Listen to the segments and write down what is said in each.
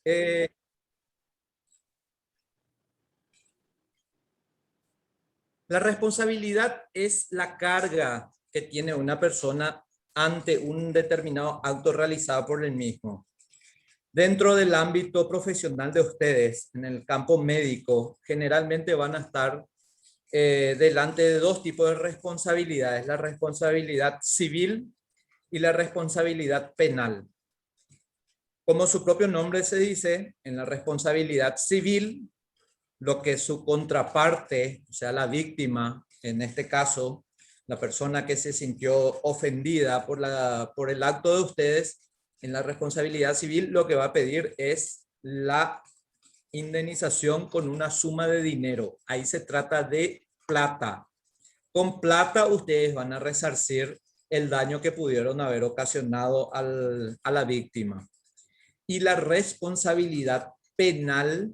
Eh, la responsabilidad es la carga que tiene una persona ante un determinado acto realizado por el mismo. Dentro del ámbito profesional de ustedes, en el campo médico, generalmente van a estar delante de dos tipos de responsabilidades, la responsabilidad civil y la responsabilidad penal. Como su propio nombre se dice, en la responsabilidad civil, lo que su contraparte, o sea, la víctima, en este caso, la persona que se sintió ofendida por el acto de ustedes, en la responsabilidad civil lo que va a pedir es la indemnización con una suma de dinero. Ahí se trata de plata. Con plata ustedes van a resarcir el daño que pudieron haber ocasionado a la víctima. Y la responsabilidad penal,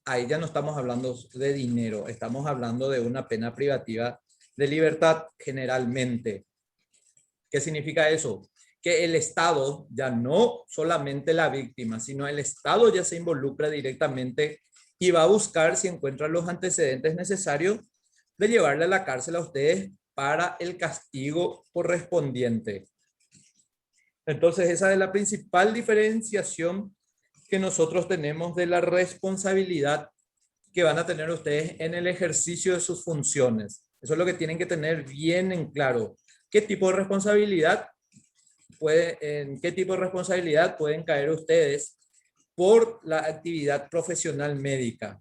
ahí ya no estamos hablando de dinero, estamos hablando de una pena privativa de libertad generalmente. ¿Qué significa eso? Que el Estado, ya no solamente la víctima, sino el Estado ya se involucra directamente y va a buscar si encuentra los antecedentes necesarios de llevarle a la cárcel a ustedes para el castigo correspondiente. Entonces, esa es la principal diferenciación que nosotros tenemos de la responsabilidad que van a tener ustedes en el ejercicio de sus funciones. Eso es lo que tienen que tener bien en claro. ¿Qué tipo de responsabilidad en qué tipo de responsabilidad pueden caer ustedes por la actividad profesional médica?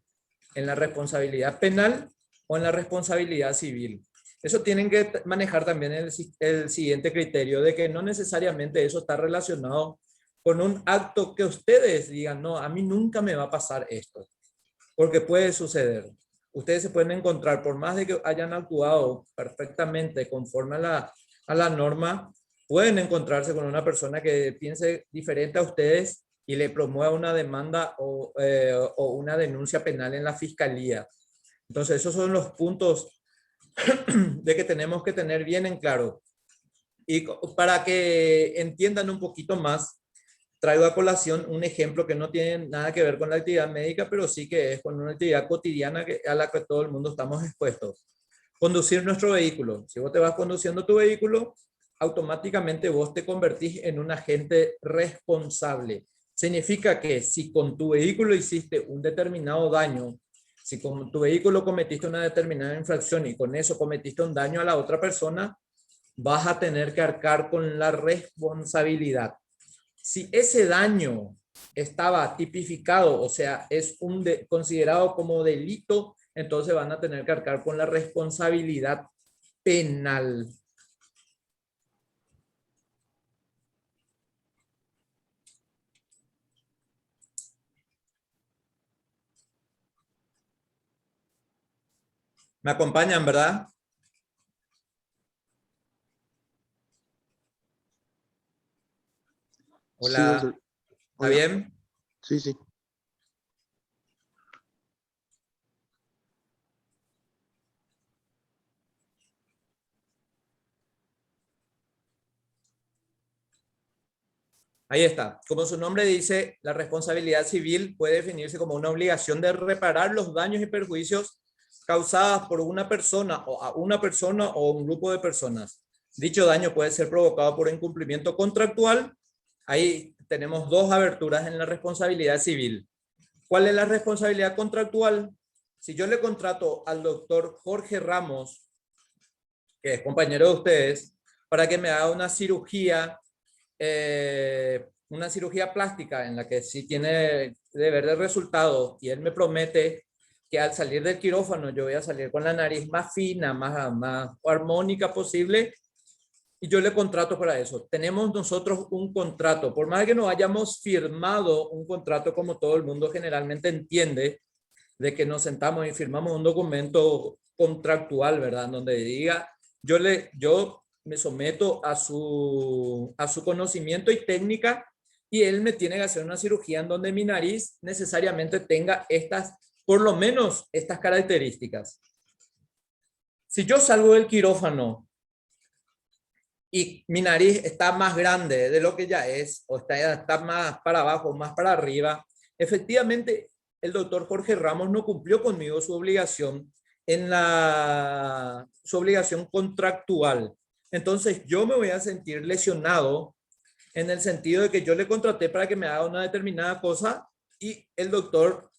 ¿En la responsabilidad penal o en la responsabilidad civil? Eso tienen que manejar también el siguiente criterio de que no necesariamente eso está relacionado con un acto que ustedes digan, no, a mí nunca me va a pasar esto, porque puede suceder. Ustedes se pueden encontrar, por más de que hayan actuado perfectamente conforme a la norma, pueden encontrarse con una persona que piense diferente a ustedes y le promueva una demanda o una denuncia penal en la fiscalía. Entonces, esos son los puntos de que tenemos que tener bien en claro. Y para que entiendan un poquito más, traigo a colación un ejemplo que no tiene nada que ver con la actividad médica, pero sí que es con una actividad cotidiana a la que todo el mundo estamos expuestos. Conducir nuestro vehículo. Si vos te vas conduciendo tu vehículo, automáticamente vos te convertís en un agente responsable. Significa que si con tu vehículo hiciste un determinado daño, si con tu vehículo cometiste una determinada infracción y con eso cometiste un daño a la otra persona, vas a tener que arcar con la responsabilidad. Si ese daño estaba tipificado, o sea, es considerado como delito, entonces van a tener que arcar con la responsabilidad penal. ¿Me acompañan, verdad? Sí, doctor. Hola, ¿está Hola. bien? Sí, sí. Ahí está. Como su nombre dice, la responsabilidad civil puede definirse como una obligación de reparar los daños y perjuicios causados por una persona o a una persona o un grupo de personas. Dicho daño puede ser provocado por incumplimiento contractual. Ahí tenemos dos aberturas en la responsabilidad civil. ¿Cuál es la responsabilidad contractual? Si yo le contrato al doctor Jorge Ramos, que es compañero de ustedes, para que me haga una cirugía plástica en la que sí tiene deber de resultado y él me promete que al salir del quirófano yo voy a salir con la nariz más fina, más armónica posible y yo le contrato para eso. Tenemos nosotros un contrato, por más que no hayamos firmado un contrato como todo el mundo generalmente entiende, de que nos sentamos y firmamos un documento contractual, ¿verdad? Donde diga, yo me someto a su conocimiento y técnica y él me tiene que hacer una cirugía en donde mi nariz necesariamente tenga estas, por lo menos estas características. Si yo salgo del quirófano y mi nariz está más grande de lo que ya es, o está más para abajo, más para arriba, efectivamente el doctor Jorge Ramos no cumplió conmigo su obligación su obligación contractual. Entonces yo me voy a sentir lesionado en el sentido de que yo le contraté para que me haga una determinada cosa y el doctor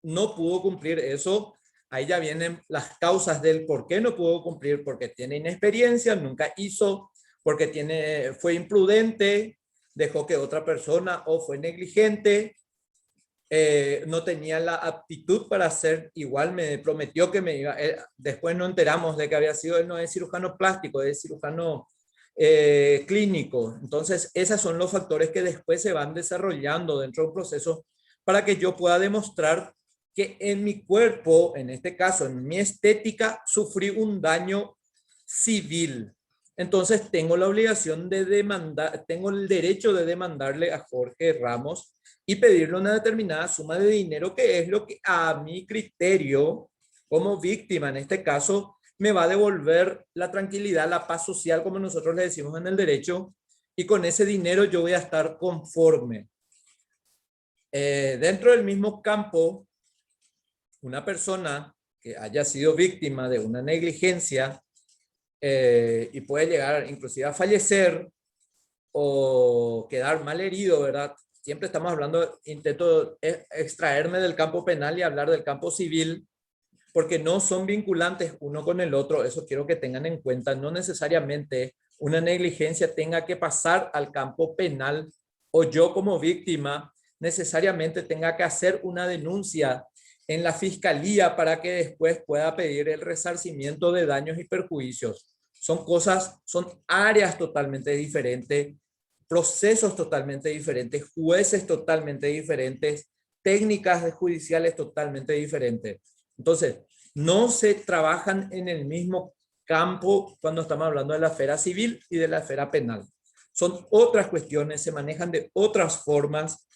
no pudo cumplir eso. Ahí ya vienen las causas del por qué no pudo cumplir, porque tiene inexperiencia, nunca hizo, porque fue imprudente, dejó que otra persona o fue negligente, no tenía la aptitud para hacer, igual me prometió que me iba, después nos enteramos de que había sido, él no es cirujano plástico, es cirujano clínico. Entonces, esos son los factores que después se van desarrollando dentro de un proceso para que yo pueda demostrar que en mi cuerpo, en este caso, en mi estética, sufrí un daño civil. Entonces, tengo la obligación de demandar, tengo el derecho de demandarle a Jorge Ramos y pedirle una determinada suma de dinero, que es lo que a mi criterio, como víctima en este caso, me va a devolver la tranquilidad, la paz social, como nosotros le decimos en el derecho, y con ese dinero yo voy a estar conforme. Dentro del mismo campo, una persona que haya sido víctima de una negligencia y puede llegar inclusive a fallecer o quedar mal herido, ¿verdad? Siempre estamos hablando, intento extraerme del campo penal y hablar del campo civil, porque no son vinculantes uno con el otro. Eso quiero que tengan en cuenta. No necesariamente una negligencia tenga que pasar al campo penal o yo como víctima necesariamente tenga que hacer una denuncia en la fiscalía para que después pueda pedir el resarcimiento de daños y perjuicios. Son cosas, son áreas totalmente diferentes, procesos totalmente diferentes, jueces totalmente diferentes, técnicas judiciales totalmente diferentes. Entonces, no se trabajan en el mismo campo cuando estamos hablando de la esfera civil y de la esfera penal. Son otras cuestiones, se manejan de otras formas,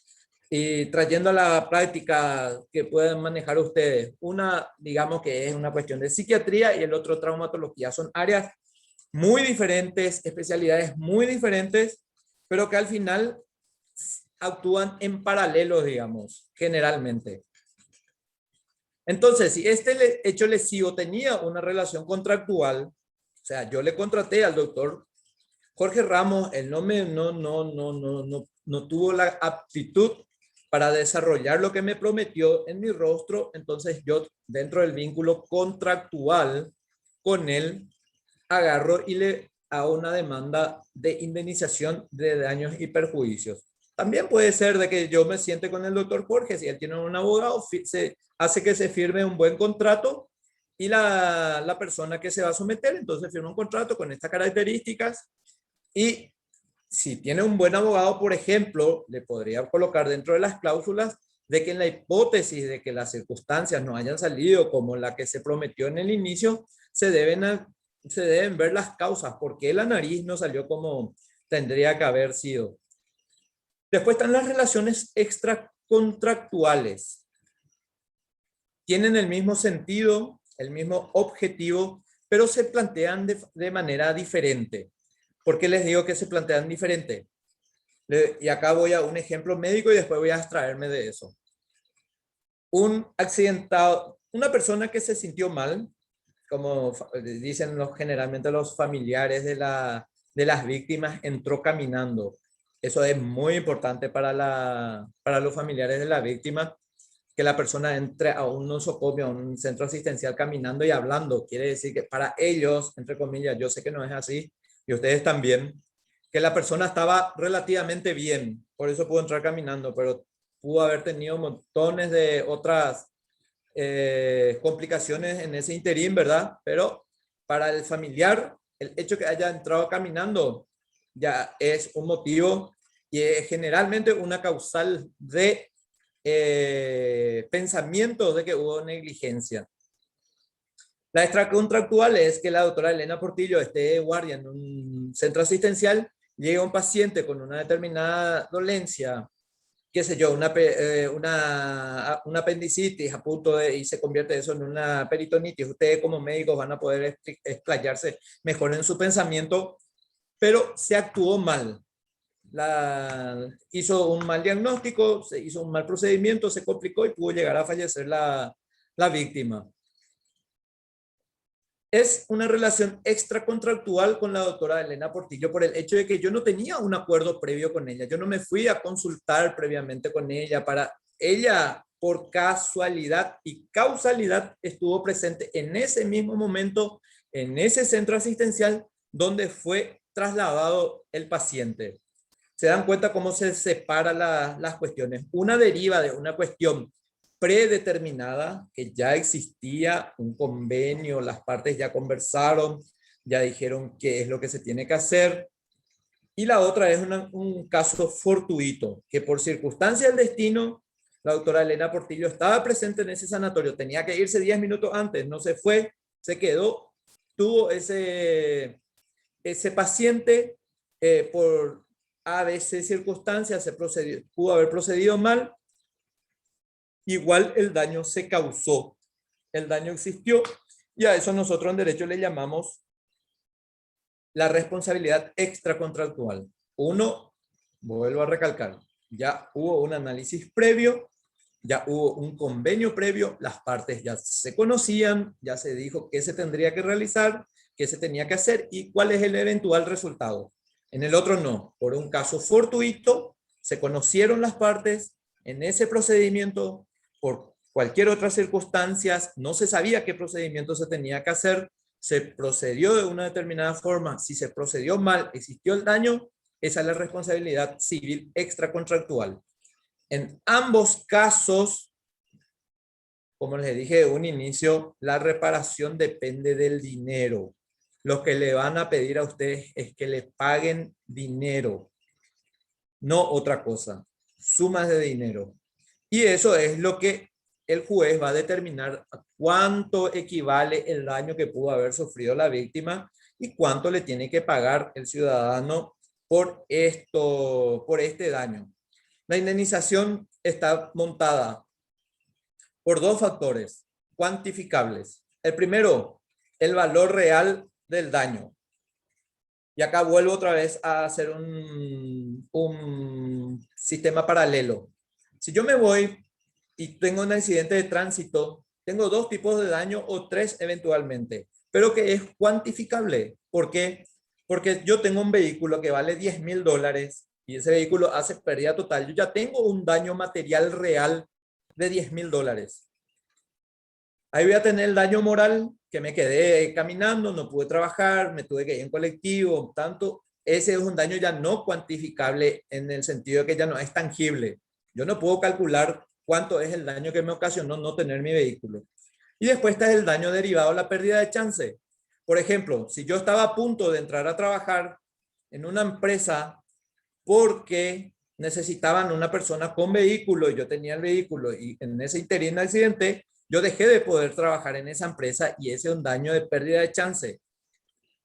y trayendo a la práctica que pueden manejar ustedes. Una, digamos que es una cuestión de psiquiatría y el otro traumatología. Son áreas muy diferentes, especialidades muy diferentes, pero que al final actúan en paralelo, digamos, generalmente. Entonces, si este hecho lesivo tenía una relación contractual, o sea, yo le contraté al doctor Jorge Ramos, él no tuvo la aptitud para desarrollar lo que me prometió en mi rostro, entonces yo, dentro del vínculo contractual con él, agarro y le hago una demanda de indemnización de daños y perjuicios. También puede ser de que yo me siente con el doctor Jorge, si él tiene un abogado, se hace que se firme un buen contrato y la persona que se va a someter, entonces firma un contrato con estas características y si tiene un buen abogado, por ejemplo, le podría colocar dentro de las cláusulas de que en la hipótesis de que las circunstancias no hayan salido como la que se prometió en el inicio, se deben ver las causas, por qué la nariz no salió como tendría que haber sido. Después están las relaciones extracontractuales. Tienen el mismo sentido, el mismo objetivo, pero se plantean de manera diferente. ¿Por qué les digo que se plantean diferente? Y acá voy a un ejemplo médico y después voy a abstraerme de eso. Un accidentado, una persona que se sintió mal, como dicen generalmente los familiares de las víctimas, entró caminando. Eso es muy importante para los familiares de la víctima, que la persona entre a un nosocomio, a un centro asistencial caminando y hablando. Quiere decir que para ellos, entre comillas, yo sé que no es así, y ustedes también, que la persona estaba relativamente bien, por eso pudo entrar caminando, pero pudo haber tenido montones de otras complicaciones en ese interín, ¿verdad? Pero para el familiar, el hecho que haya entrado caminando ya es un motivo y es generalmente una causal de pensamiento de que hubo negligencia. La extracontractual es que la doctora Elena Portillo esté de guardia en un centro asistencial, llega un paciente con una determinada dolencia, qué sé yo, una apendicitis a punto de, y se convierte eso en una peritonitis. Ustedes como médicos van a poder explayarse mejor en su pensamiento, pero se actuó mal. hizo un mal diagnóstico, se hizo un mal procedimiento, se complicó y pudo llegar a fallecer la víctima. Es una relación extracontractual con la doctora Elena Portillo por el hecho de que yo no tenía un acuerdo previo con ella. Yo no me fui a consultar previamente con ella. Ella, por casualidad y causalidad, estuvo presente en ese mismo momento, en ese centro asistencial donde fue trasladado el paciente. Se dan cuenta cómo se separan las cuestiones. Una deriva de una cuestión predeterminada, que ya existía un convenio, las partes ya conversaron, ya dijeron qué es lo que se tiene que hacer. Y la otra es un caso fortuito, que por circunstancia del destino, la doctora Elena Portillo estaba presente en ese sanatorio, tenía que irse 10 minutos antes, no se fue, se quedó, tuvo ese paciente por ABC circunstancias, pudo haber procedido mal, igual el daño se causó, el daño existió, y a eso nosotros en derecho le llamamos la responsabilidad extracontractual. Uno, vuelvo a recalcar, ya hubo un análisis previo, ya hubo un convenio previo, las partes ya se conocían, ya se dijo qué se tendría que realizar, qué se tenía que hacer y cuál es el eventual resultado. En el otro no, por un caso fortuito, se conocieron las partes, en ese procedimiento, por cualquier otra circunstancia, no se sabía qué procedimiento se tenía que hacer, se procedió de una determinada forma, si se procedió mal, existió el daño, esa es la responsabilidad civil extracontractual. En ambos casos, como les dije de un inicio, la reparación depende del dinero. Lo que le van a pedir a ustedes es que le paguen dinero, no otra cosa, sumas de dinero. Y eso es lo que el juez va a determinar cuánto equivale el daño que pudo haber sufrido la víctima y cuánto le tiene que pagar el ciudadano por este daño. La indemnización está montada por dos factores cuantificables. El primero, el valor real del daño. Y acá vuelvo otra vez a hacer un sistema paralelo. Si yo me voy y tengo un accidente de tránsito, tengo dos tipos de daño o tres eventualmente, pero que es cuantificable. ¿Por qué? Porque yo tengo un vehículo que vale $10,000 y ese vehículo hace pérdida total. Yo ya tengo un daño material real de $10,000. Ahí voy a tener el daño moral, que me quedé caminando, no pude trabajar, me tuve que ir en colectivo, tanto. Ese es un daño ya no cuantificable en el sentido de que ya no es tangible. Yo no puedo calcular cuánto es el daño que me ocasionó no tener mi vehículo. Y después está el daño derivado de la pérdida de chance. Por ejemplo, si yo estaba a punto de entrar a trabajar en una empresa porque necesitaban una persona con vehículo y yo tenía el vehículo y en ese interín accidente, yo dejé de poder trabajar en esa empresa y ese es un daño de pérdida de chance,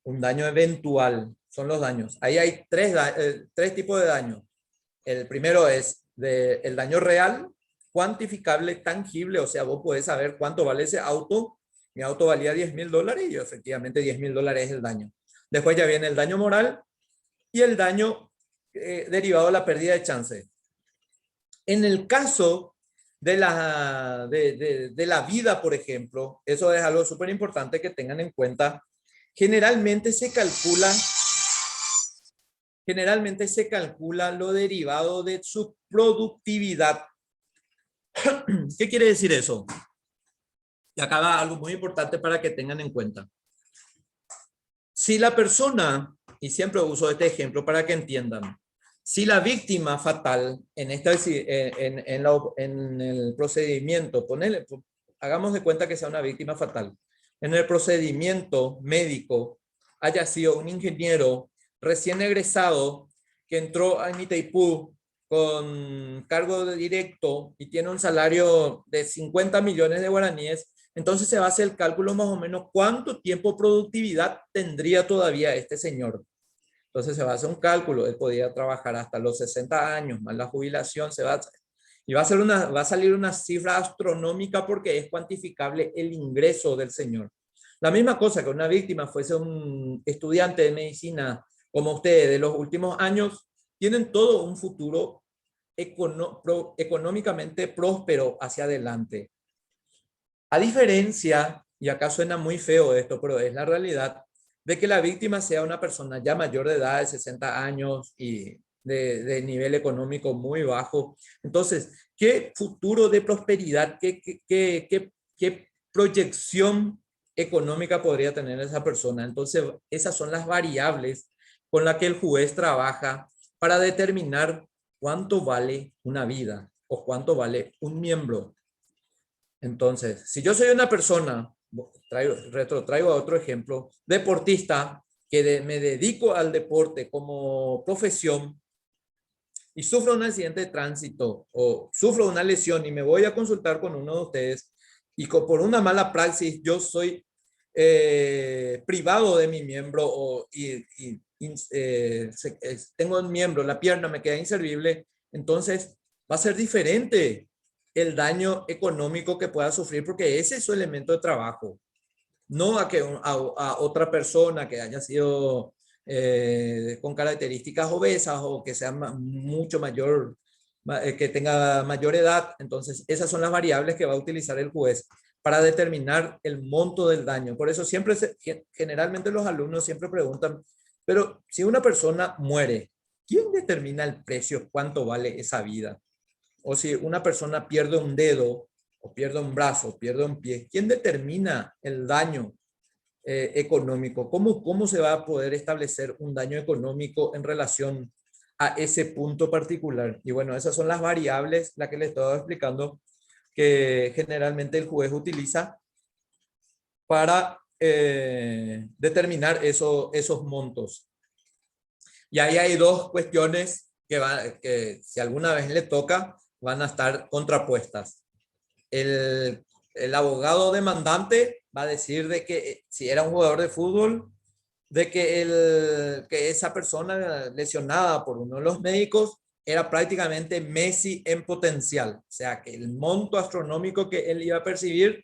un daño eventual, son los daños. Ahí hay tres tipos de daño. El primero es el daño real, cuantificable, tangible, o sea, vos podés saber cuánto vale ese auto. Mi auto valía $10,000 y yo efectivamente $10,000 es el daño. Después ya viene el daño moral y el daño derivado de la pérdida de chance. En el caso de la vida, por ejemplo, eso es algo súper importante que tengan en cuenta. Generalmente se calcula lo derivado de su productividad. ¿Qué quiere decir eso? Y acá va algo muy importante para que tengan en cuenta. Si la persona, y siempre uso este ejemplo para que entiendan, si la víctima fatal en el procedimiento, hagamos de cuenta que sea una víctima fatal, en el procedimiento médico haya sido un ingeniero recién egresado que entró a Itaipú con cargo de directo y tiene un salario de 50 millones de guaraníes, entonces se va a hacer el cálculo más o menos cuánto tiempo productividad tendría todavía este señor. Entonces se va a hacer un cálculo, él podría trabajar hasta los 60 años, más la jubilación, y va a salir una cifra astronómica porque es cuantificable el ingreso del señor. La misma cosa que una víctima fuese un estudiante de medicina como usted de los últimos años, tienen todo un futuro económicamente próspero hacia adelante. A diferencia, y acá suena muy feo esto, pero es la realidad, de que la víctima sea una persona ya mayor de edad, de 60 años y de nivel económico muy bajo. Entonces, ¿qué futuro de prosperidad, qué proyección económica podría tener esa persona? Entonces, esas son las variables con las que el juez trabaja para determinar cuánto vale una vida o cuánto vale un miembro. Entonces, si yo soy una persona, traigo otro ejemplo, deportista, que me dedico al deporte como profesión y sufro un accidente de tránsito o sufro una lesión y me voy a consultar con uno de ustedes y por una mala praxis yo soy privado de mi miembro tengo un miembro, la pierna me queda inservible, entonces va a ser diferente el daño económico que pueda sufrir porque ese es su elemento de trabajo, no a otra persona que haya sido con características obesas o que sea mucho mayor, que tenga mayor edad. Entonces, esas son las variables que va a utilizar el juez para determinar el monto del daño. Por eso siempre, generalmente los alumnos siempre preguntan, pero si una persona muere, ¿quién determina el precio? ¿Cuánto vale esa vida? O si una persona pierde un dedo, o pierde un brazo, o pierde un pie, ¿quién determina el daño económico? ¿Cómo se va a poder establecer un daño económico en relación a ese punto particular? Y bueno, esas son las variables, las que les estaba explicando, que generalmente el juez utiliza para determinar esos montos. Y ahí hay dos cuestiones que si alguna vez le toca, van a estar contrapuestas. El abogado demandante va a decir de que si era un jugador de fútbol, de que esa persona lesionada por uno de los médicos era prácticamente Messi en potencial. O sea, que el monto astronómico que él iba a percibir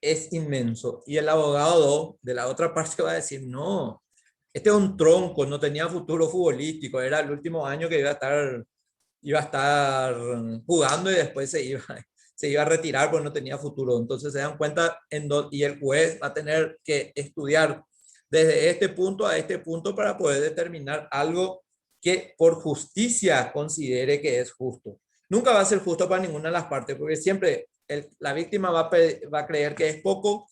es inmenso. Y el abogado de la otra parte va a decir, no, este es un tronco, no tenía futuro futbolístico, era el último año que iba a estar jugando y después se iba a retirar porque no tenía futuro. Entonces se dan cuenta y el juez va a tener que estudiar desde este punto a este punto para poder determinar algo que por justicia considere que es justo. Nunca va a ser justo para ninguna de las partes, porque siempre la víctima va a creer que es poco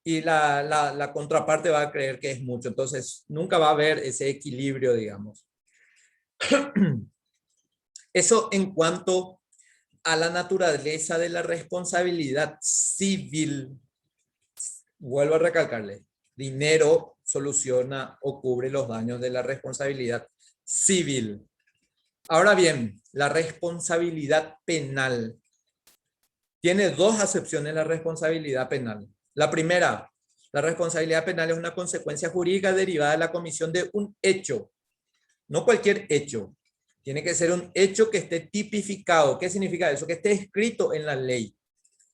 y la contraparte va a creer que es mucho. Entonces nunca va a haber ese equilibrio, digamos. Eso en cuanto a la naturaleza de la responsabilidad civil. Vuelvo a recalcarle, dinero soluciona o cubre los daños de la responsabilidad civil. Ahora bien, la responsabilidad penal. Tiene dos acepciones la responsabilidad penal. La primera, la responsabilidad penal es una consecuencia jurídica derivada de la comisión de un hecho, no cualquier hecho. Tiene que ser un hecho que esté tipificado. ¿Qué significa eso? Que esté escrito en la ley.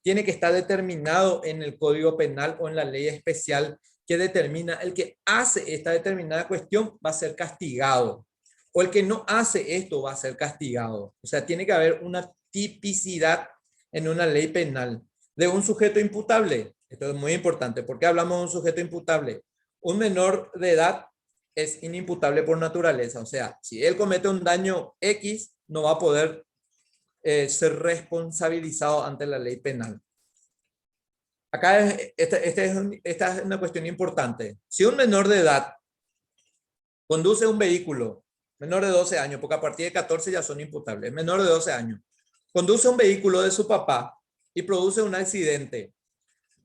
Tiene que estar determinado en el Código Penal o en la ley especial que determina el que hace esta determinada cuestión va a ser castigado. O el que no hace esto va a ser castigado. O sea, tiene que haber una tipicidad en una ley penal de un sujeto imputable. Esto es muy importante. ¿Por qué hablamos de un sujeto imputable? Un menor de edad es inimputable por naturaleza. O sea, si él comete un daño X, no va a poder ser responsabilizado ante la ley penal. Acá esta es una cuestión importante. Si un menor de edad conduce un vehículo, menor de 12 años, porque a partir de 14 ya son imputables, menor de 12 años, conduce un vehículo de su papá y produce un accidente,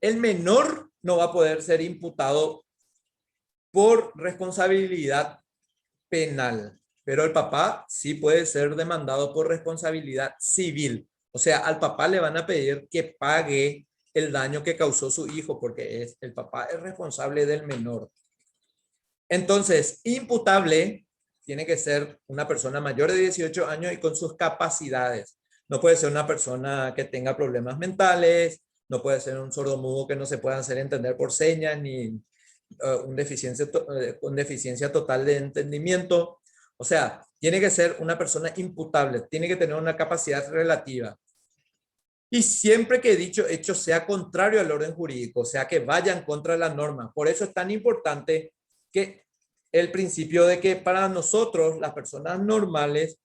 el menor no va a poder ser imputado por responsabilidad penal, pero el papá sí puede ser demandado por responsabilidad civil. O sea, al papá le van a pedir que pague el daño que causó su hijo, porque el papá es responsable del menor. Entonces, imputable tiene que ser una persona mayor de 18 años y con sus capacidades. No puede ser una persona que tenga problemas mentales, no puede ser un sordomudo que no se pueda hacer entender por señas, ni con deficiencia total de entendimiento. O sea, tiene que ser una persona imputable, tiene que tener una capacidad relativa. Y siempre que dicho hecho sea contrario al orden jurídico, o sea, que vayan contra la norma. Por eso es tan importante que el principio de que para nosotros, las personas normales,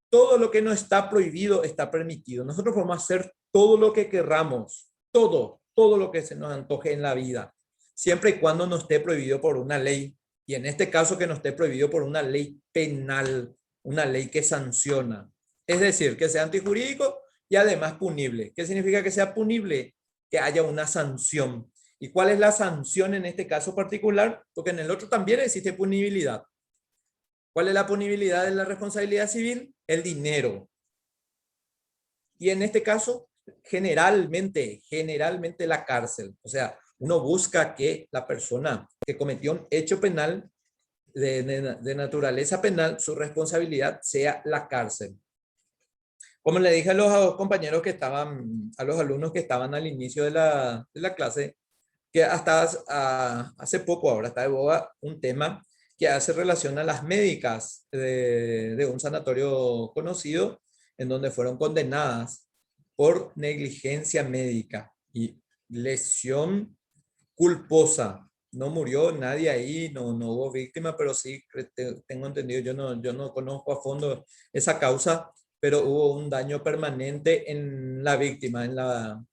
todo lo que no está prohibido está permitido. Nosotros podemos hacer todo lo que querramos, todo lo que se nos antoje en la vida, siempre y cuando no esté prohibido por una ley. Y en este caso que no esté prohibido por una ley penal, una ley que sanciona. Es decir, que sea antijurídico y además punible. ¿Qué significa que sea punible? Que haya una sanción. ¿Y cuál es la sanción en este caso particular? Porque en el otro también existe punibilidad. ¿Cuál es la punibilidad de la responsabilidad civil? El dinero. Y en este caso, generalmente la cárcel. O sea, uno busca que la persona que cometió un hecho penal de naturaleza penal, su responsabilidad sea la cárcel. Como le dije a los compañeros que estaban, a los alumnos que estaban al inicio de la clase, que hasta hace poco ahora está de boga un tema que hace relación a las médicas de un sanatorio conocido en donde fueron condenadas por negligencia médica y lesión culposa. No murió nadie ahí, no hubo víctima, pero sí tengo entendido, yo no conozco a fondo esa causa, pero hubo un daño permanente en la víctima,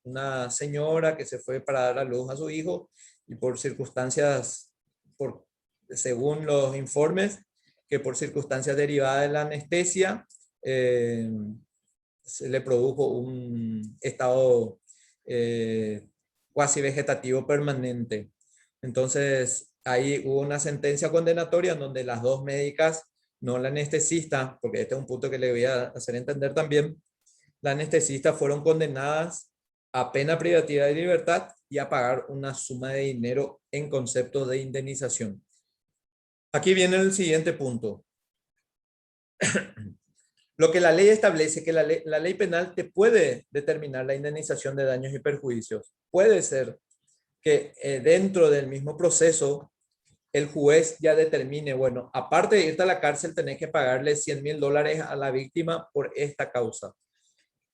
una señora que se fue para dar a luz a su hijo y por circunstancias, según los informes, que por circunstancias derivadas de la anestesia, se le produjo un estado cuasi vegetativo permanente. Entonces, ahí hubo una sentencia condenatoria en donde las dos médicas, no la anestesista, porque este es un punto que le voy a hacer entender también, la anestesista fueron condenadas a pena privativa de libertad y a pagar una suma de dinero en concepto de indemnización. Aquí viene el siguiente punto. Lo que la ley establece, que la ley penal te puede determinar la indemnización de daños y perjuicios. Puede ser que dentro del mismo proceso el juez ya determine, bueno, aparte de irte a la cárcel, tenés que pagarle $100,000 a la víctima por esta causa.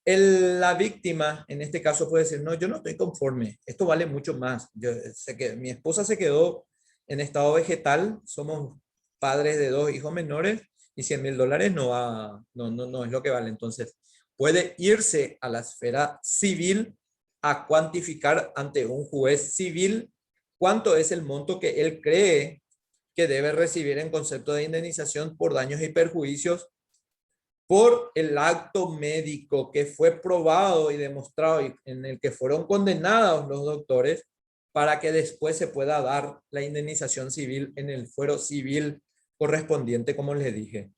La víctima, en este caso, puede decir, no, yo no estoy conforme, esto vale mucho más. Yo sé que mi esposa se quedó en estado vegetal, somos padres de 2 hijos menores y $100,000 no es lo que vale. Entonces, puede irse a la esfera civil a cuantificar ante un juez civil cuánto es el monto que él cree que debe recibir en concepto de indemnización por daños y perjuicios por el acto médico que fue probado y demostrado y en el que fueron condenados los doctores para que después se pueda dar la indemnización civil en el fuero civil correspondiente, como les dije.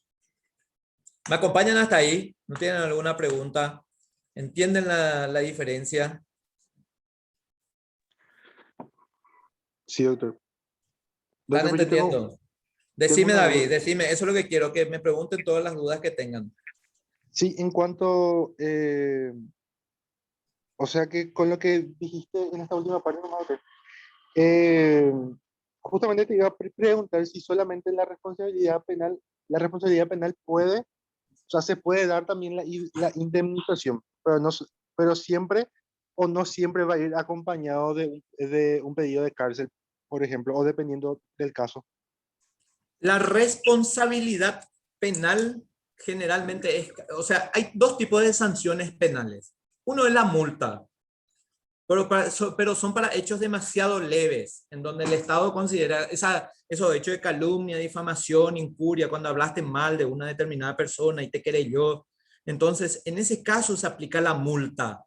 ¿Me acompañan hasta ahí? ¿No tienen alguna pregunta? ¿Entienden la diferencia? Sí, doctor. ¿Están Doctor, pero yo entendiendo? tengo Decime, una David, duda. decime, eso es lo que quiero, que me pregunten todas las dudas que tengan. Sí, en cuanto, o sea que con lo que dijiste en esta última parte, no, doctor, eh, justamente te iba a preguntar si solamente la responsabilidad penal puede, o sea, se puede dar también la indemnización, pero, no, pero siempre o no siempre va a ir acompañado de un pedido de cárcel, por ejemplo, o dependiendo del caso. La responsabilidad penal generalmente es, o sea, hay dos tipos de sanciones penales. Uno es la multa, pero son para hechos demasiado leves, en donde el Estado considera esos hechos de calumnia, difamación, incuria, cuando hablaste mal de una determinada persona y te querelló. Entonces, en ese caso se aplica la multa.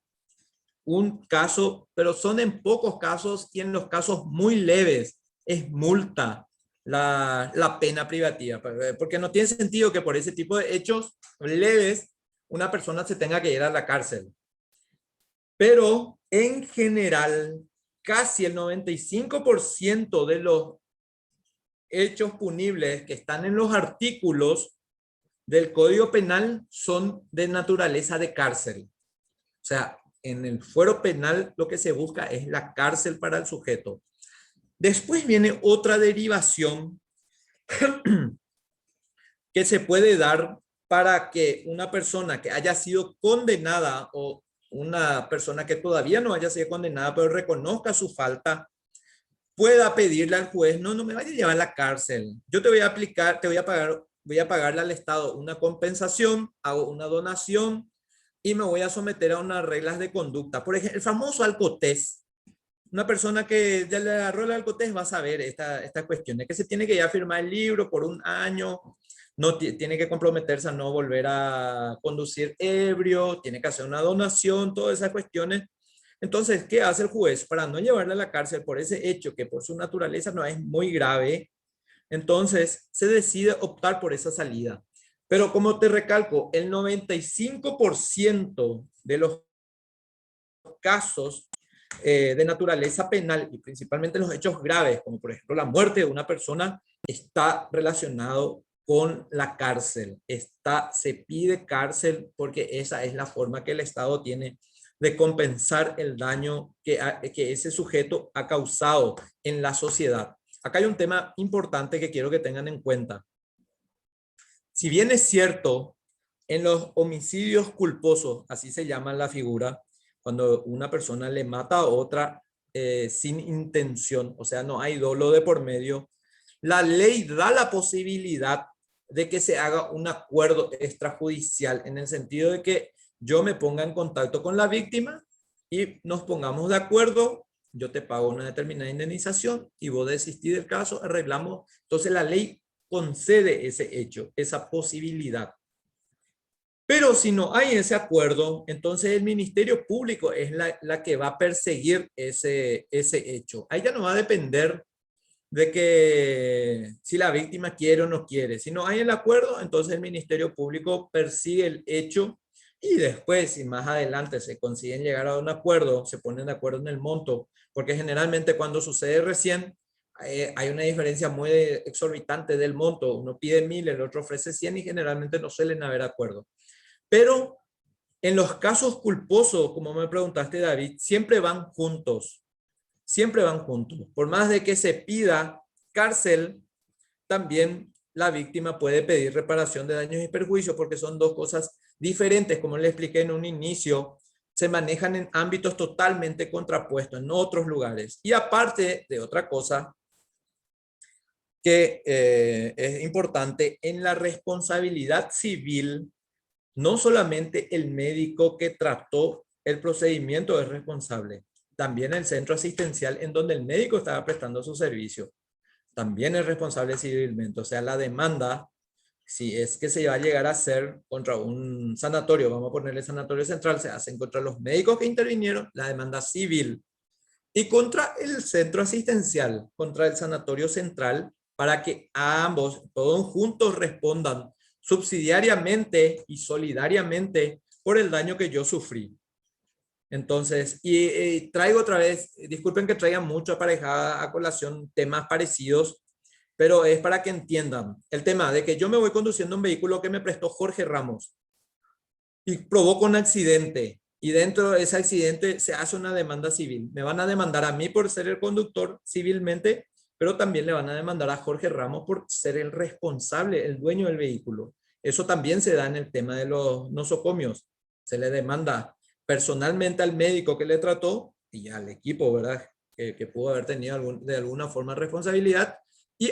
Un caso, pero son en pocos casos y en los casos muy leves, es multa la pena privativa, porque no tiene sentido que por ese tipo de hechos leves una persona se tenga que ir a la cárcel. Pero en general, casi el 95% de los hechos punibles que están en los artículos del Código Penal son de naturaleza de cárcel. O sea, en el fuero penal lo que se busca es la cárcel para el sujeto. Después viene otra derivación que se puede dar para que una persona que haya sido condenada o una persona que todavía no haya sido condenada, pero reconozca su falta, pueda pedirle al juez, no, no me vaya a llevar a la cárcel. Yo te voy a aplicar, te voy a pagarle al Estado una compensación, hago una donación y me voy a someter a unas reglas de conducta. Por ejemplo, el famoso alcotés. Una persona que ya le agarró el alcotés va a saber esta cuestión, es que se tiene que ya firmar el libro por un año, no tiene que comprometerse a no volver a conducir ebrio, tiene que hacer una donación, todas esas cuestiones. Entonces, ¿qué hace el juez? Para no llevarle a la cárcel por ese hecho que por su naturaleza no es muy grave, entonces se decide optar por esa salida. Pero como te recalco, el 95% de los casos de naturaleza penal y principalmente los hechos graves, como por ejemplo la muerte de una persona, está relacionado con la cárcel. Se pide cárcel porque esa es la forma que el Estado tiene de compensar el daño que ese sujeto ha causado en la sociedad. Acá hay un tema importante que quiero que tengan en cuenta. Si bien es cierto, en los homicidios culposos, así se llama la figura, cuando una persona le mata a otra sin intención, o sea, no hay dolo de por medio, la ley da la posibilidad de que se haga un acuerdo extrajudicial en el sentido de que yo me ponga en contacto con la víctima y nos pongamos de acuerdo, yo te pago una determinada indemnización y vos desistís del caso, arreglamos. Entonces la ley concede ese hecho, esa posibilidad. Pero si no hay ese acuerdo, entonces el Ministerio Público es la que va a perseguir ese hecho. Ahí ya no va a depender de que si la víctima quiere o no quiere. Si no hay el acuerdo, entonces el Ministerio Público persigue el hecho y después, si más adelante se consiguen llegar a un acuerdo, se ponen de acuerdo en el monto, porque generalmente cuando sucede recién, hay una diferencia muy exorbitante del monto. Uno pide 1.000, el otro ofrece 100 y generalmente no suelen haber acuerdos. Pero en los casos culposos, como me preguntaste, David, siempre van juntos. Siempre van juntos. Por más de que se pida cárcel, también la víctima puede pedir reparación de daños y perjuicios porque son dos cosas diferentes. Como le expliqué en un inicio, se manejan en ámbitos totalmente contrapuestos, en otros lugares. Y aparte de otra cosa que es importante, en la responsabilidad civil, no solamente el médico que trató el procedimiento es responsable, también el centro asistencial en donde el médico estaba prestando su servicio, también es responsable civilmente. O sea, la demanda, si es que se va a llegar a hacer contra un sanatorio, vamos a ponerle sanatorio central, se hacen contra los médicos que intervinieron, la demanda civil, y contra el centro asistencial, contra el sanatorio central, para que ambos, todos juntos, respondan subsidiariamente y solidariamente por el daño que yo sufrí. Entonces, y traigo otra vez, disculpen que traiga mucho aparejada a colación temas parecidos, pero es para que entiendan el tema de que yo me voy conduciendo un vehículo que me prestó Jorge Ramos y provoca un accidente y dentro de ese accidente se hace una demanda civil. Me van a demandar a mí por ser el conductor civilmente, pero también le van a demandar a Jorge Ramos por ser el responsable, el dueño del vehículo. Eso también se da en el tema de los nosocomios. Se le demanda personalmente al médico que le trató y al equipo, ¿verdad? Que pudo haber tenido de alguna forma responsabilidad y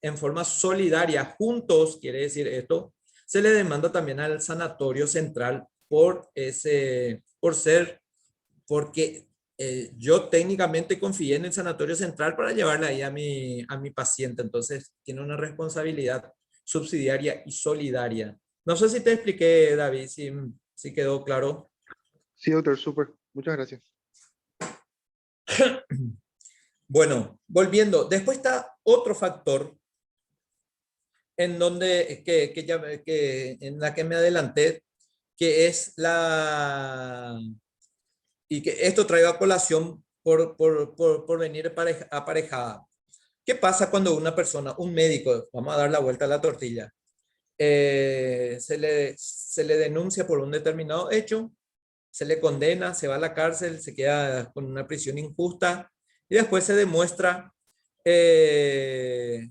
en forma solidaria, juntos, quiere decir esto, se le demanda también al sanatorio central porque yo técnicamente confié en el sanatorio central para llevarle ahí a mi paciente. Entonces tiene una responsabilidad subsidiaria y solidaria. No sé si te expliqué, David, si quedó claro. Sí, doctor, súper. Muchas gracias. Bueno, volviendo, después está otro factor en donde en la que me adelanté, que es y que esto traigo a colación por venir aparejada. ¿Qué pasa cuando una persona, un médico, vamos a dar la vuelta a la tortilla, se le denuncia por un determinado hecho, se le condena, se va a la cárcel, se queda con una prisión injusta y después se demuestra que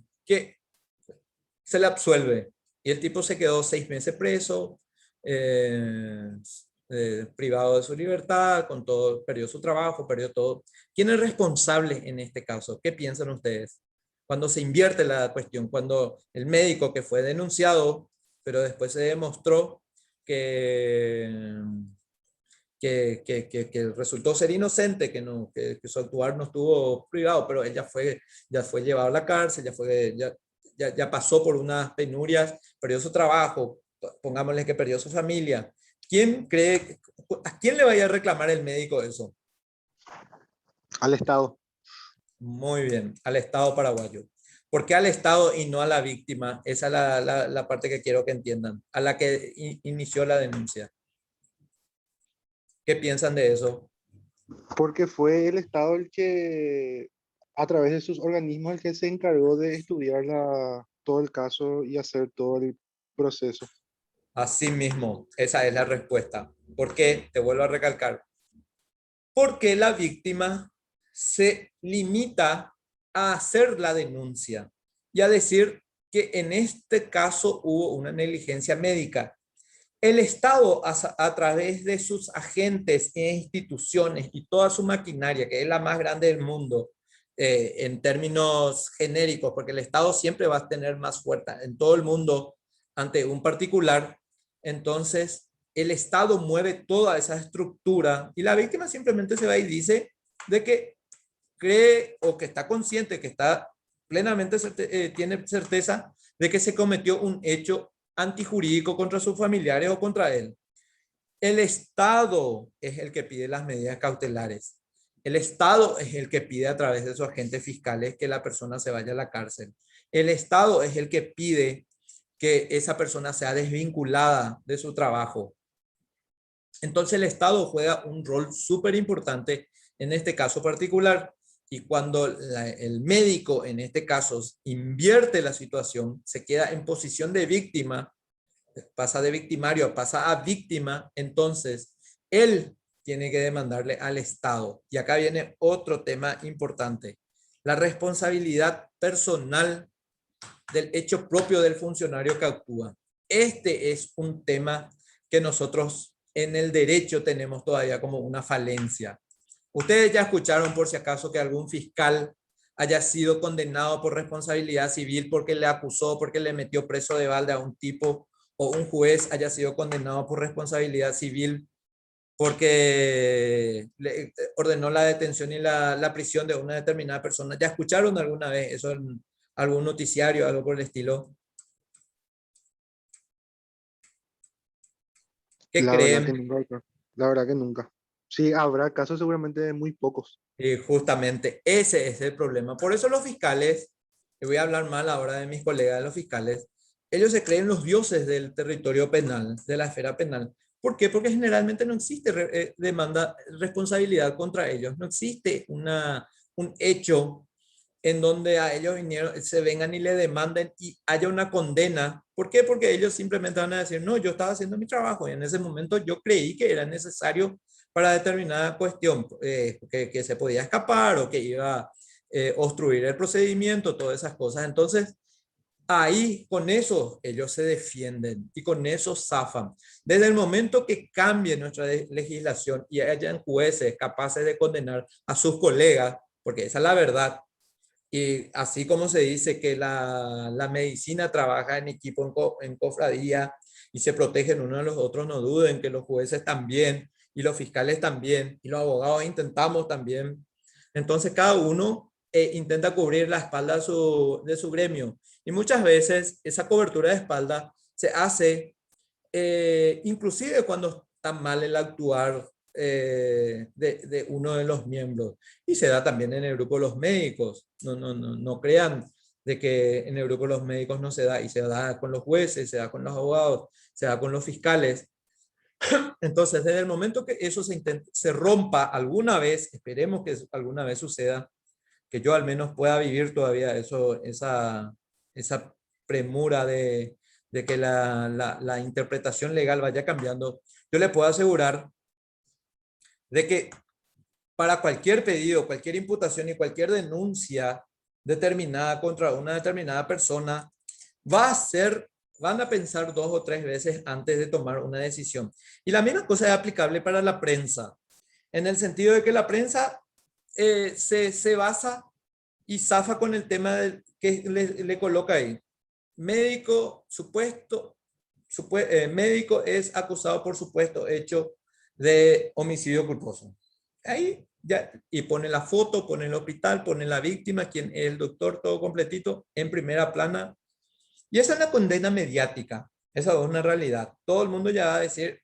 se le absuelve? Y el tipo se quedó 6 meses preso, privado de su libertad, con todo, perdió su trabajo, perdió todo. ¿Quién es responsable en este caso? ¿Qué piensan ustedes? Cuando se invierte la cuestión, cuando el médico que fue denunciado, pero después se demostró que, que resultó ser inocente, que su actuar no estuvo privado, pero él ya fue llevado a la cárcel, ya pasó por unas penurias, perdió su trabajo, pongámosle que perdió su familia. ¿Quién cree, a quién le vaya a reclamar el médico eso? Al Estado. Muy bien, al Estado paraguayo. ¿Por qué al Estado y no a la víctima? Esa es la parte que quiero que entiendan, a la que inició la denuncia. ¿Qué piensan de eso? Porque fue el Estado el que, a través de sus organismos, el que se encargó de estudiar todo el caso y hacer todo el proceso. Así mismo, esa es la respuesta. ¿Por qué? Te vuelvo a recalcar. Porque la víctima se limita a hacer la denuncia y a decir que en este caso hubo una negligencia médica. El Estado, a través de sus agentes e instituciones y toda su maquinaria, que es la más grande del mundo, en términos genéricos, porque el Estado siempre va a tener más fuerza en todo el mundo ante un particular, entonces el Estado mueve toda esa estructura y la víctima simplemente se va y dice de que cree o que está consciente, que está plenamente, tiene certeza de que se cometió un hecho antijurídico contra sus familiares o contra él. El Estado es el que pide las medidas cautelares. El Estado es el que pide a través de sus agentes fiscales que la persona se vaya a la cárcel. El Estado es el que pide que esa persona sea desvinculada de su trabajo. Entonces el Estado juega un rol súper importante en este caso particular. Y cuando el médico, en este caso, invierte la situación, se queda en posición de víctima, pasa de victimario, pasa a víctima, entonces él tiene que demandarle al Estado. Y acá viene otro tema importante, la responsabilidad personal del hecho propio del funcionario que actúa. Este es un tema que nosotros en el derecho tenemos todavía como una falencia. Ustedes ya escucharon por si acaso que algún fiscal haya sido condenado por responsabilidad civil porque le acusó, porque le metió preso de balde a un tipo, o un juez haya sido condenado por responsabilidad civil porque le ordenó la detención y la prisión de una determinada persona. ¿Ya escucharon alguna vez eso en algún noticiario, algo por el estilo? ¿Qué La verdad que creen? nunca, doctor. La verdad que nunca. Sí, habrá casos seguramente de muy pocos. Justamente ese es el problema. Por eso los fiscales, y voy a hablar mal ahora de mis colegas de los fiscales, ellos se creen los dioses del territorio penal, de la esfera penal. ¿Por qué? Porque generalmente no existe demanda, responsabilidad contra ellos. No existe un hecho en donde a ellos vinieron, se vengan y le demanden y haya una condena. ¿Por qué? Porque ellos simplemente van a decir, no, yo estaba haciendo mi trabajo y en ese momento yo creí que era necesario para determinada cuestión, que se podía escapar o que iba a obstruir el procedimiento, todas esas cosas. Entonces, ahí con eso ellos se defienden y con eso zafan. Desde el momento que cambie nuestra legislación y hayan jueces capaces de condenar a sus colegas, porque esa es la verdad, y así como se dice que la medicina trabaja en equipo, en cofradía y se protegen uno de los otros, no duden que los jueces también y los fiscales también y los abogados intentamos también. Entonces cada uno intenta cubrir la espalda de su gremio y muchas veces esa cobertura de espalda se hace inclusive cuando está mal el actuar de uno de los miembros. Y se da también en el grupo de los médicos. No crean de que en el grupo de los médicos no se da, y se da con los jueces, se da con los abogados, se da con los fiscales. Entonces, desde el momento que eso se rompa alguna vez, esperemos que alguna vez suceda, que yo al menos pueda vivir todavía esa premura de que la interpretación legal vaya cambiando, yo le puedo asegurar de que para cualquier pedido, cualquier imputación y cualquier denuncia determinada contra una determinada persona, va a ser van a pensar 2 o 3 veces antes de tomar una decisión. Y la misma cosa es aplicable para la prensa, en el sentido de que la prensa se basa y zafa con el tema que le coloca ahí. Médico, médico es acusado por supuesto hecho de homicidio culposo. Ahí ya, y pone la foto, pone el hospital, pone la víctima, quién es el doctor, todo completito, en primera plana. Y esa es una condena mediática, esa es una realidad. Todo el mundo ya va a decir,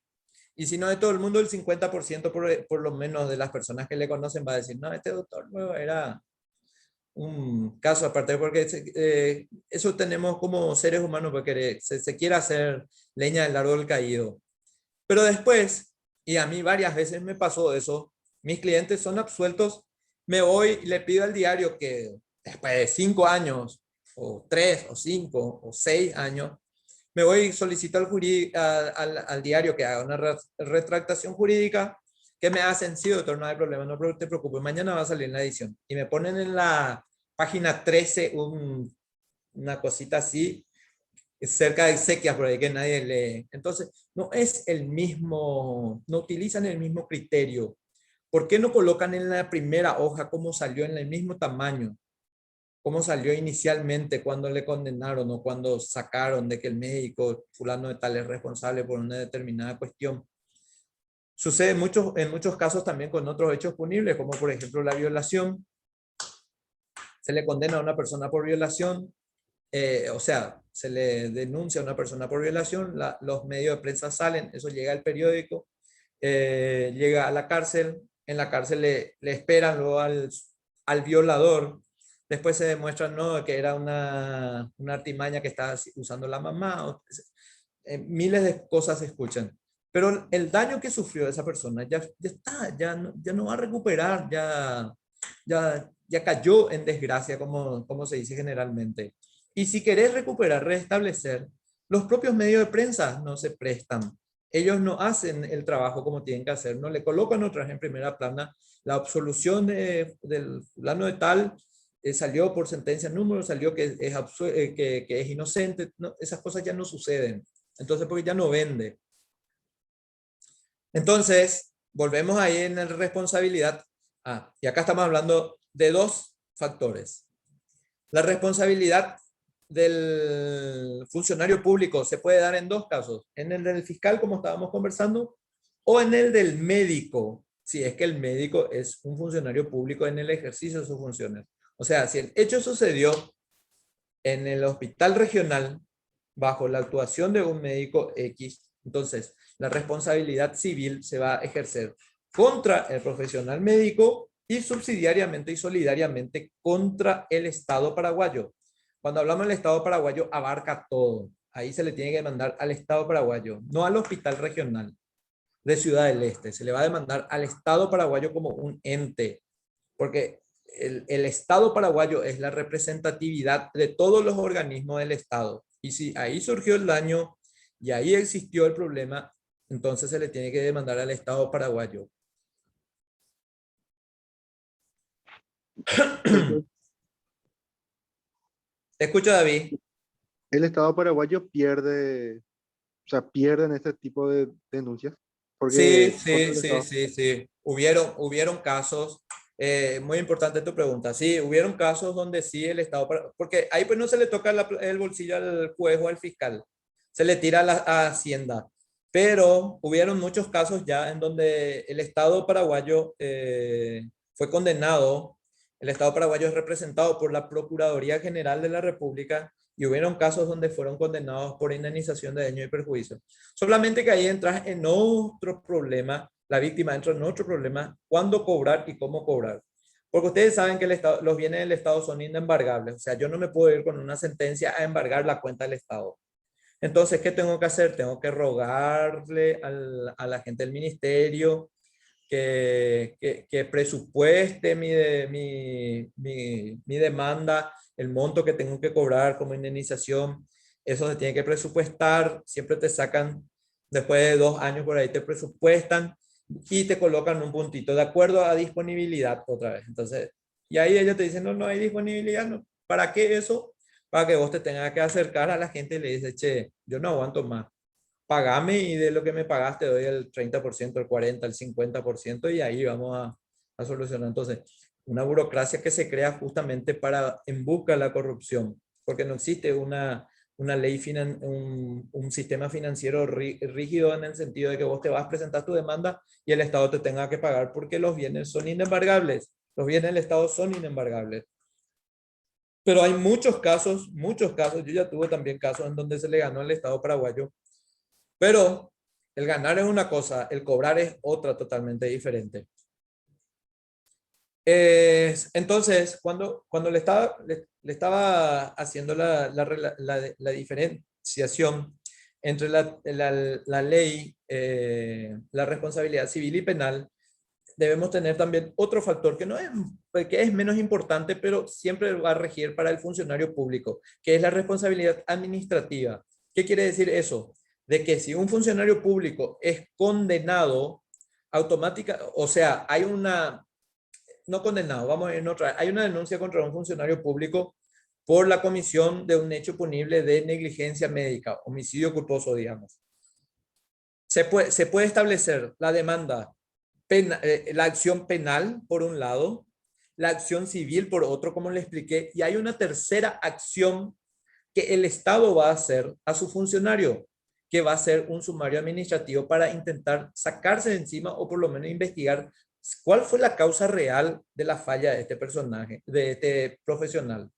y si no de todo el mundo, el 50% por lo menos de las personas que le conocen va a decir, no, este doctor nuevo era un caso aparte, porque eso tenemos como seres humanos, porque se quiere hacer leña del árbol caído. Pero después, y a mí varias veces me pasó eso, mis clientes son absueltos, me voy y le pido al diario que después de 5 años, o 3 o 5 o 6 años, me voy y solicito al diario que haga una retractación jurídica, que me hacen, sí, doctor, no hay problema, no te preocupes, mañana va a salir en la edición. Y me ponen en la página 13 una cosita así, cerca de exequias por ahí que nadie lee. Entonces, no es el mismo, no utilizan el mismo criterio. ¿Por qué no colocan en la primera hoja cómo salió en el mismo tamaño? ¿Cómo salió inicialmente cuando le condenaron o cuando sacaron de que el médico fulano de tal es responsable por una determinada cuestión? Sucede en muchos casos también con otros hechos punibles, como por ejemplo la violación. Se le condena a una persona por violación, o sea, se le denuncia a una persona por violación, los medios de prensa salen, eso llega al periódico, llega a la cárcel, en la cárcel le esperan luego al violador, después se demuestra no, que era una artimaña que estaba usando la mamá, miles de cosas se escuchan. Pero el daño que sufrió esa persona ya está, ya no va a recuperar, ya cayó en desgracia, como se dice generalmente. Y si querés recuperar, restablecer, los propios medios de prensa no se prestan. Ellos no hacen el trabajo como tienen que hacer, no le colocan otra vez en primera plana la absolución del fulano de tal, salió por sentencia número, salió que es inocente, no, esas cosas ya no suceden. Entonces, porque ya no vende. Entonces, volvemos ahí en la responsabilidad. Y acá estamos hablando de 2 factores. La responsabilidad del funcionario público se puede dar en 2 casos, en el del fiscal, como estábamos conversando, o en el del médico, si es que el médico es un funcionario público en el ejercicio de sus funciones. O sea, si el hecho sucedió en el hospital regional bajo la actuación de un médico X, entonces la responsabilidad civil se va a ejercer contra el profesional médico y subsidiariamente y solidariamente contra el Estado paraguayo. Cuando hablamos del Estado paraguayo, abarca todo. Ahí se le tiene que demandar al Estado paraguayo, no al hospital regional de Ciudad del Este. Se le va a demandar al Estado paraguayo como un ente, porque el Estado paraguayo es la representatividad de todos los organismos del Estado. Y si ahí surgió el daño y ahí existió el problema, entonces se le tiene que demandar al Estado paraguayo. Entonces, Te escucho, David. el Estado paraguayo pierde, o sea, pierde en este tipo de denuncias, Sí, porque contra sí, el sí, Estado. sí, sí. Hubieron casos, muy importante tu pregunta. Sí, hubieron casos donde sí el Estado, porque ahí pues no se le toca el bolsillo al juez o al fiscal, se le tira a Hacienda. Pero hubieron muchos casos ya en donde el Estado paraguayo fue condenado, el Estado paraguayo es representado por la Procuraduría General de la República y hubieron casos donde fueron condenados por indemnización de daño y perjuicio. Solamente que ahí entras en otro problema, la víctima entra en otro problema, cuándo cobrar y cómo cobrar. Porque ustedes saben que los bienes del Estado son inembargables, o sea, yo no me puedo ir con una sentencia a embargar la cuenta del Estado. Entonces, ¿qué tengo que hacer? Tengo que rogarle a la gente del ministerio que presupueste mi demanda, el monto que tengo que cobrar como indemnización. Eso se tiene que presupuestar, siempre te sacan, después de 2 años por ahí te presupuestan y te colocan un puntito de acuerdo a disponibilidad otra vez. Entonces, y ahí ellos te dicen, no, no hay disponibilidad, no. ¿Para qué eso? para que vos te tengas que acercar a la gente y le dices, che, yo no aguanto más, pagame y de lo que me pagaste doy el 30%, el 40%, el 50% y ahí vamos a solucionar. Entonces, una burocracia que se crea justamente para en busca de la corrupción, porque no existe una ley, un sistema financiero rígido en el sentido de que vos te vas a presentar tu demanda y el Estado te tenga que pagar porque los bienes son inembargables. Los bienes del Estado son inembargables. Pero hay muchos casos, yo ya tuve también casos en donde se le ganó al Estado paraguayo, pero el ganar es una cosa, el cobrar es otra totalmente diferente. Entonces, cuando le estaba haciendo la diferenciación entre la ley, la responsabilidad civil y penal, debemos tener también otro factor que, no es, que es menos importante, pero siempre va a regir para el funcionario público, que es la responsabilidad administrativa. ¿Qué quiere decir eso? De que si un funcionario público es condenado, automática, o sea, hay una, no condenado, vamos en otra, hay una denuncia contra un funcionario público por la comisión de un hecho punible de negligencia médica, homicidio culposo, digamos. Se puede establecer la demanda, la acción penal, por un lado, la acción civil, por otro, como le expliqué, y hay una tercera acción que el Estado va a hacer a su funcionario, que va a ser un sumario administrativo para intentar sacarse de encima o por lo menos investigar cuál fue la causa real de la falla de este personaje, de este profesional.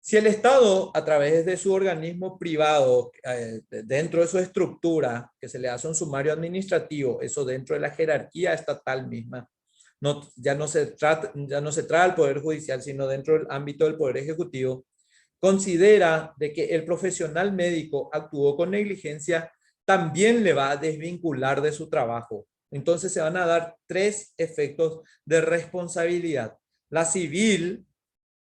Si el Estado, a través de su organismo privado, dentro de su estructura, que se le hace un sumario administrativo, eso dentro de la jerarquía estatal misma, no, ya no se trata del Poder Judicial, sino dentro del ámbito del Poder Ejecutivo, considera de que el profesional médico actuó con negligencia, también le va a desvincular de su trabajo. Entonces se van a dar tres efectos de responsabilidad. La civil,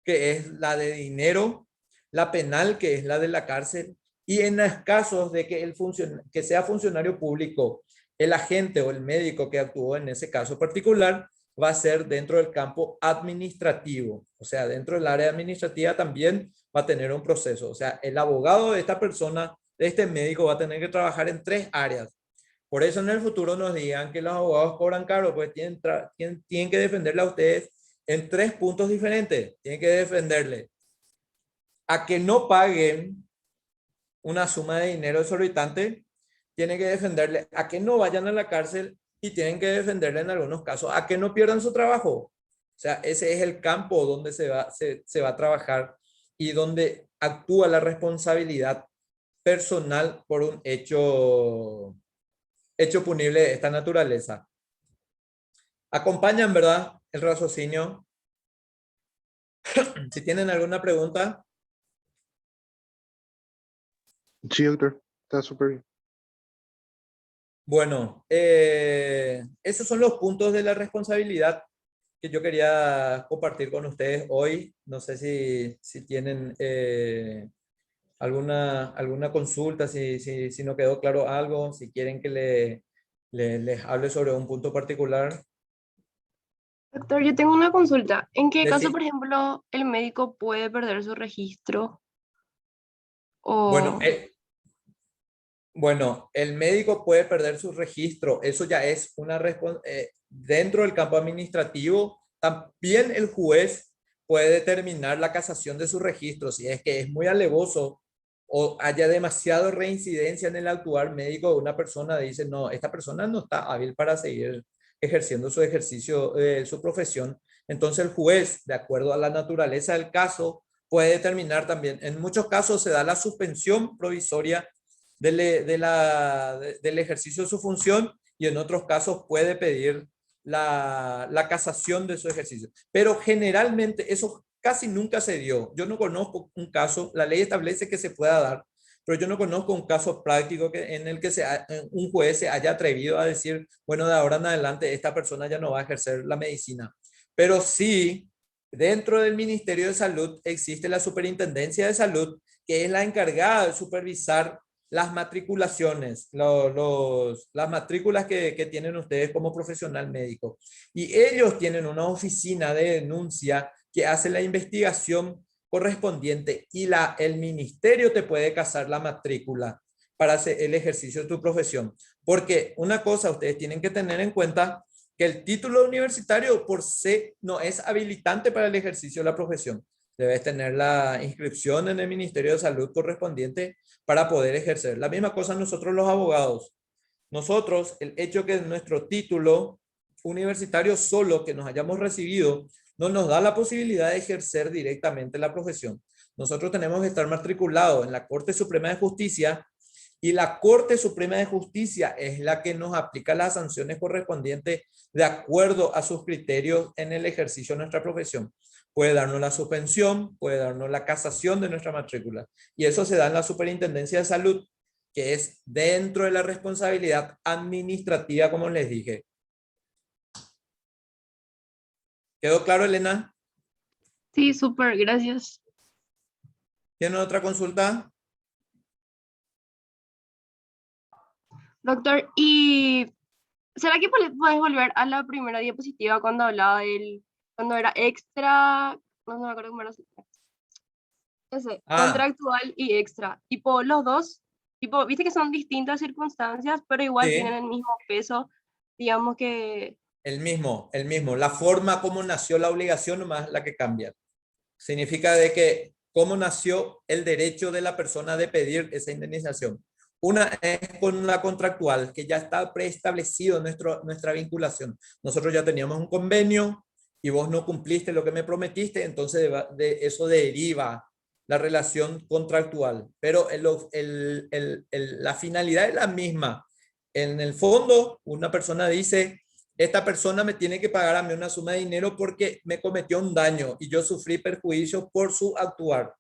que es la de dinero, la penal, que es la de la cárcel, y en los casos de que, que sea funcionario público, el agente o el médico que actuó en ese caso particular, va a ser dentro del campo administrativo, o sea, dentro del área administrativa también va a tener un proceso, o sea, el abogado de esta persona, de este médico, va a tener que trabajar en tres áreas. Por eso en el futuro nos digan que los abogados cobran caro, pues tienen que defenderle a ustedes en tres puntos diferentes. Tienen que defenderle a que no paguen una suma de dinero exorbitante, tienen que defenderle a que no vayan a la cárcel y tienen que defenderle en algunos casos a que no pierdan su trabajo. O sea, ese es el campo donde se va a trabajar y donde actúa la responsabilidad personal por un hecho punible de esta naturaleza. Acompañan, ¿verdad? El raciocinio. Si tienen alguna pregunta. Sí, doctor, está súper bien. Bueno, esos son los puntos de la responsabilidad que yo quería compartir con ustedes hoy. No sé si tienen alguna consulta, si no quedó claro algo, si quieren que les hable sobre un punto particular. Doctor, yo tengo una consulta. ¿En qué caso, Decir, por ejemplo, el médico puede perder su registro? bueno, O, bueno, el médico puede perder su registro. Eso ya es dentro del campo administrativo. También el juez puede determinar la casación de su registro si es que es muy alevoso o haya demasiado reincidencia en el actuar médico de una persona. Dice, no, esta persona no está hábil para seguir ejerciendo su ejercicio, su profesión. Entonces el juez, de acuerdo a la naturaleza del caso, puede determinar también. En muchos casos se da la suspensión provisoria del ejercicio de su función y en otros casos puede pedir la casación de su ejercicio. Pero generalmente eso casi nunca se dio. Yo no conozco un caso, la ley establece que se pueda dar, pero yo no conozco un caso práctico en el que un juez se haya atrevido a decir, bueno, de ahora en adelante esta persona ya no va a ejercer la medicina. Pero sí, dentro del Ministerio de Salud existe la Superintendencia de Salud, que es la encargada de supervisar las matriculaciones, las matrículas que tienen ustedes como profesional médico. Y ellos tienen una oficina de denuncia que hace la investigación correspondiente y el ministerio te puede casar la matrícula para hacer el ejercicio de tu profesión. Porque una cosa ustedes tienen que tener en cuenta, que el título universitario por sí no es habilitante para el ejercicio de la profesión. Debes tener la inscripción en el Ministerio de Salud correspondiente para poder ejercer. La misma cosa nosotros los abogados. Nosotros, el hecho que nuestro título universitario solo que nos hayamos recibido no nos da la posibilidad de ejercer directamente la profesión. Nosotros tenemos que estar matriculados en la Corte Suprema de Justicia y la Corte Suprema de Justicia es la que nos aplica las sanciones correspondientes de acuerdo a sus criterios en el ejercicio de nuestra profesión. Puede darnos la suspensión, puede darnos la casación de nuestra matrícula. Y eso se da en la Superintendencia de Salud, que es dentro de la responsabilidad administrativa, como les dije. ¿Quedó claro, Elena? Sí, súper, gracias. ¿Tienen otra consulta? Doctor, ¿y será que puedes volver a la primera diapositiva cuando hablaba cuando era extra, no me acuerdo cómo era, ese, contractual y extra? Tipo, los dos, tipo, viste que son distintas circunstancias, pero igual tienen Sí, el mismo peso, digamos que, el mismo. La forma como nació la obligación nomás la que cambia. Significa de que cómo nació el derecho de la persona de pedir esa indemnización. Una es con la contractual, que ya está preestablecido nuestra vinculación. Nosotros ya teníamos un convenio y vos no cumpliste lo que me prometiste, entonces de eso deriva la relación contractual. Pero la finalidad es la misma. En el fondo, una persona dice, esta persona me tiene que pagar a mí una suma de dinero porque me cometió un daño y yo sufrí perjuicio por su actuar.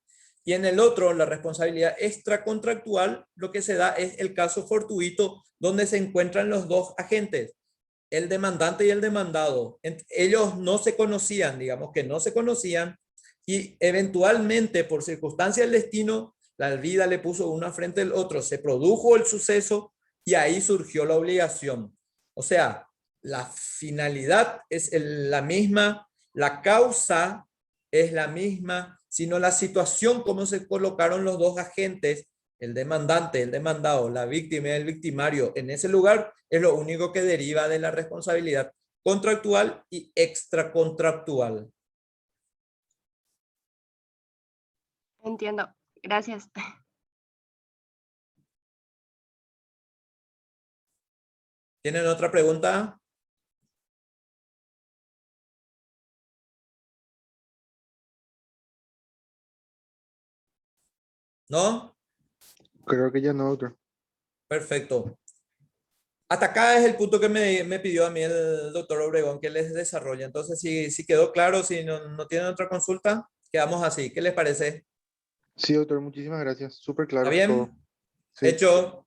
Y en el otro, la responsabilidad extracontractual, lo que se da es el caso fortuito donde se encuentran los dos agentes, el demandante y el demandado. Ellos no se conocían, digamos que no se conocían, y eventualmente por circunstancia del destino, la vida le puso uno frente al otro, se produjo el suceso y ahí surgió la obligación. O sea, la finalidad es la misma, la causa es la misma, sino la situación, cómo se colocaron los dos agentes, el demandante, el demandado, la víctima y el victimario en ese lugar, es lo único que deriva de la responsabilidad contractual y extracontractual. entiendo, gracias. ¿Tienen otra pregunta? ¿No? Creo que ya no, doctor. Perfecto. Hasta acá es el punto que me pidió a mí el doctor Obregón que les desarrolle. Entonces, si quedó claro, si no tienen otra consulta, quedamos así. ¿Qué les parece? Sí, doctor, muchísimas gracias. Súper ¿Está claro todo. bien? Sí. Hecho.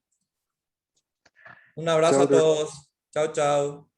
Un abrazo Chao, a doctor. todos. Chao, chao.